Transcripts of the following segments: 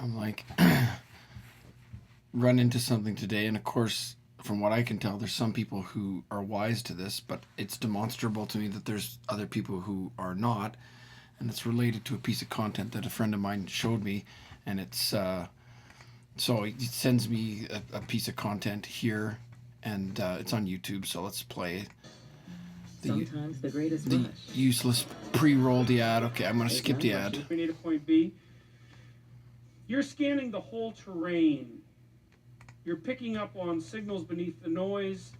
I'm like, run into something today, and of course, from what I can tell, there's some people who are wise to this, but it's demonstrable to me that there's other people who are not, and it's related to a piece of content that a friend of mine showed me, and it's so he sends me a piece of content here, and it's on YouTube. So let's play Sometimes the greatest the rush. useless pre-roll the ad. Okay, I'm gonna skip the ad. Point A to point B. You're scanning the whole terrain. You're picking up on signals beneath the noise,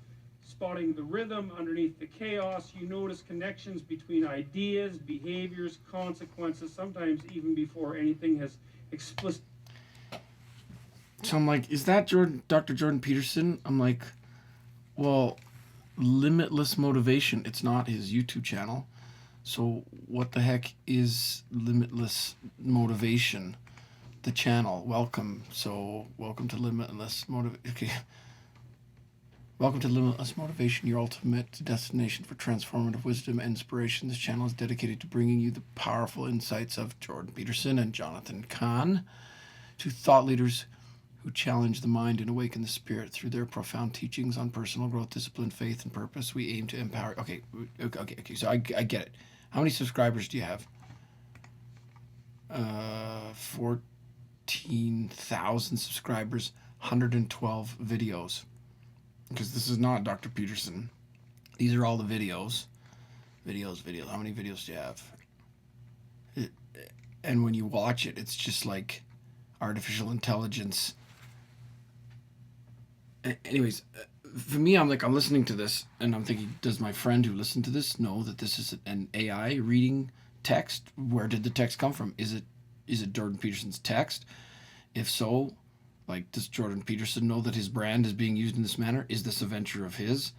spotting the rhythm underneath the chaos. You notice connections between ideas, behaviors, consequences, sometimes even before anything has explicit. So I'm like, is that Dr. Jordan Peterson? I'm like, well, Limitless Motivation. It's not his YouTube channel. So what the heck is Limitless Motivation? The channel. Welcome. So welcome to Limitless Motivation. Okay. Welcome to Limitless Motivation, your ultimate destination for transformative wisdom and inspiration. This channel is dedicated to bringing you the powerful insights of Jordan Peterson and Jonathan Kahn, two thought leaders who challenge the mind and awaken the spirit through their profound teachings on personal growth, discipline, faith, and purpose. We aim to empower. Okay. So I get it. How many subscribers do you have? 14,000 subscribers, 112 videos. Because this is not Dr. Peterson. These are all the videos. Videos. How many videos do you have? And when you watch it, it's just like artificial intelligence. Anyways, for me, I'm listening to this, and I'm thinking, does my friend who listened to this know that this is an AI reading text? Where did the text come from? Is it Jordan Peterson's text? If so, like, does Jordan Peterson know that his brand is being used in this manner? Is this a venture of his?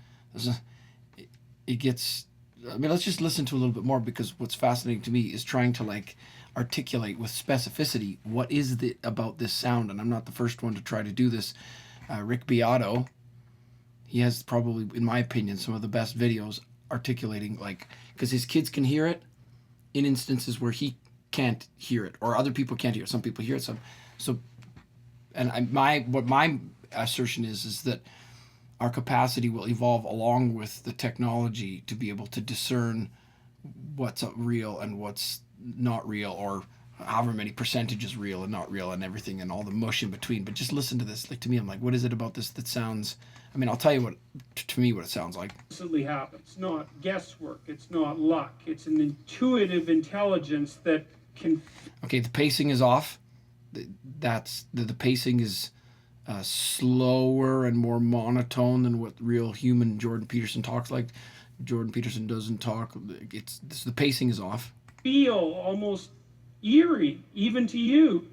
It gets... I mean, let's just listen to a little bit more, because what's fascinating to me is trying to, like, articulate with specificity what is it about this sound. And I'm not the first one to try to do this. Rick Beato, he has probably, in my opinion, some of the best videos articulating, like, because his kids can hear it in instances where he can't hear it, or other people can't hear it. Some people hear it, and what my assertion is that our capacity will evolve along with the technology to be able to discern what's real and what's not real, or however many percentages real and not real, and everything, and all the mush in between. But just listen to this. Like, to me, I'm like, what is it about this that sounds... I mean, I'll tell you what it sounds like. Absolutely happens. It's not guesswork. It's not luck. It's an intuitive intelligence that can... Okay, the pacing is off. The pacing is slower and more monotone than what real human Jordan Peterson talks like. Jordan Peterson doesn't talk. The pacing is off. Feel almost eerie, even to you.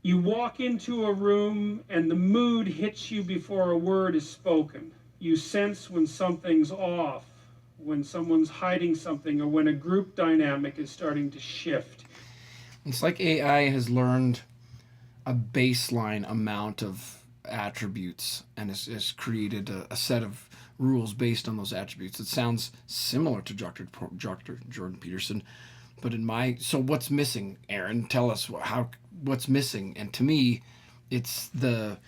You walk into a room and the mood hits you before a word is spoken. You sense when something's off, when someone's hiding something, or when a group dynamic is starting to shift. It's like AI has learned a baseline amount of attributes and has created a set of rules based on those attributes. It sounds similar to Dr. Jordan Peterson, but so what's missing, Aaron? Tell us what's missing. And to me, it's the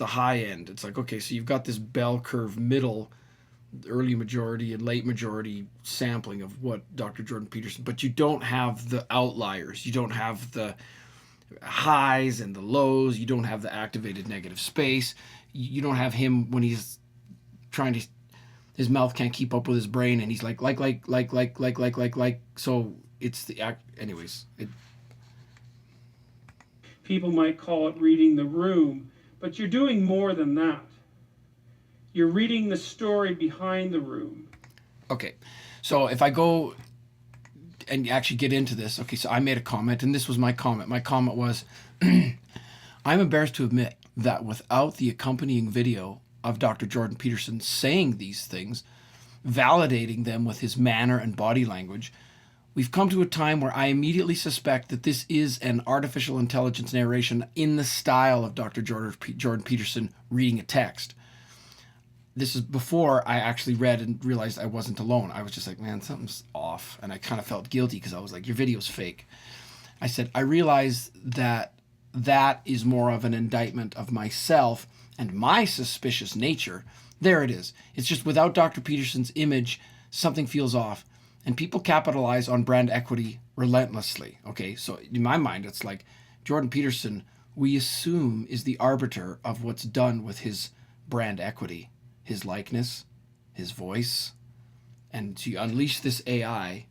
high end. It's like, okay, so you've got this bell curve middle, early majority and late majority sampling of what Dr. Jordan Peterson, but you don't have the outliers. You don't have the highs and the lows. You don't have the activated negative space. You don't have him when he's trying to, his mouth can't keep up with his brain, and he's like. So it's the act. Anyways, people might call it reading the room, but you're doing more than that. You're reading the story behind the room. Okay, so if I go and actually get into this, okay, so I made a comment, and this was my comment. My comment was, I'm embarrassed to admit that without the accompanying video of Dr. Jordan Peterson saying these things, validating them with his manner and body language, we've come to a time where I immediately suspect that this is an artificial intelligence narration in the style of Dr. Jordan Peterson reading a text. This is before I actually read and realized I wasn't alone. I was just like, man, something's off. And I kind of felt guilty because I was like, your video's fake. I said, I realize that that is more of an indictment of myself and my suspicious nature. There it is. It's just without Dr. Peterson's image, something feels off. And people capitalize on brand equity relentlessly. Okay, so in my mind, it's like Jordan Peterson, we assume, is the arbiter of what's done with his brand equity, his likeness, his voice. And to unleash this AI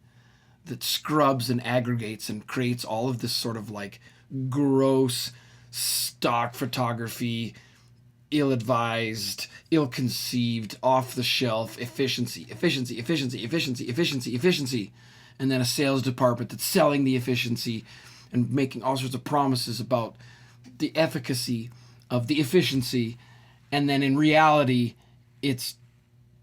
that scrubs and aggregates and creates all of this sort of like gross stock photography, ill-advised, ill-conceived, off-the-shelf efficiency, and then a sales department that's selling the efficiency and making all sorts of promises about the efficacy of the efficiency, and then in reality, it's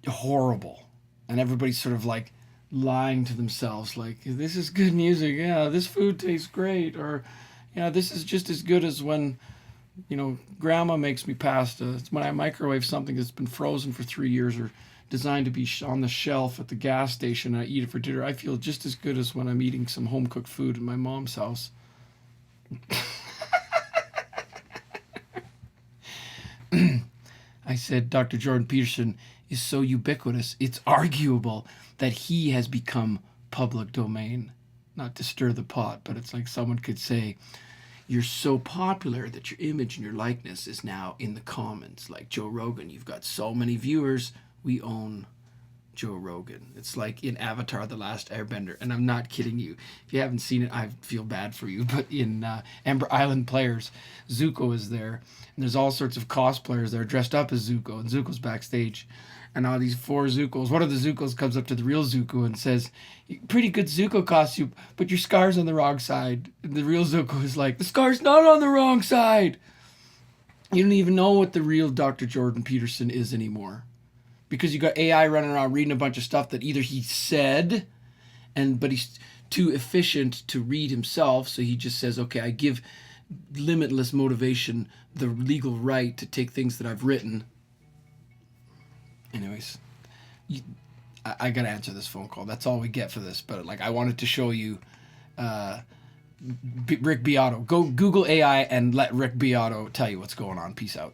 horrible, and everybody's sort of like lying to themselves, like, this is good music, yeah, this food tastes great, or yeah, this is just as good as when, grandma makes me pasta. It's when I microwave something that's been frozen for 3 years or designed to be on the shelf at the gas station and I eat it for dinner. I feel just as good as when I'm eating some home-cooked food in my mom's house. I said Dr. Jordan Peterson is so ubiquitous, it's arguable that he has become public domain. Not to stir the pot, but it's like someone could say, you're so popular that your image and your likeness is now in the comments. Like Joe Rogan, you've got so many viewers, we own Joe Rogan. It's like in Avatar: The Last Airbender, and I'm not kidding you. If you haven't seen it, I feel bad for you. But in Ember Island Players, Zuko is there, and there's all sorts of cosplayers that are dressed up as Zuko, and Zuko's backstage. And all these 4 Zuko's, one of the Zuko's comes up to the real Zuko and says, pretty good Zuko costume, but your scar's on the wrong side. And the real Zuko is like, the scar's not on the wrong side. You don't even know what the real Dr. Jordan Peterson is anymore. Because you got AI running around reading a bunch of stuff that either he said, but he's too efficient to read himself, so he just says, okay, I give limitless motivation the legal right to take things that I've written. Anyways, I gotta answer this phone call. That's all we get for this. But like, I wanted to show you Rick Beato. Go Google AI and let Rick Beato tell you what's going on. Peace out.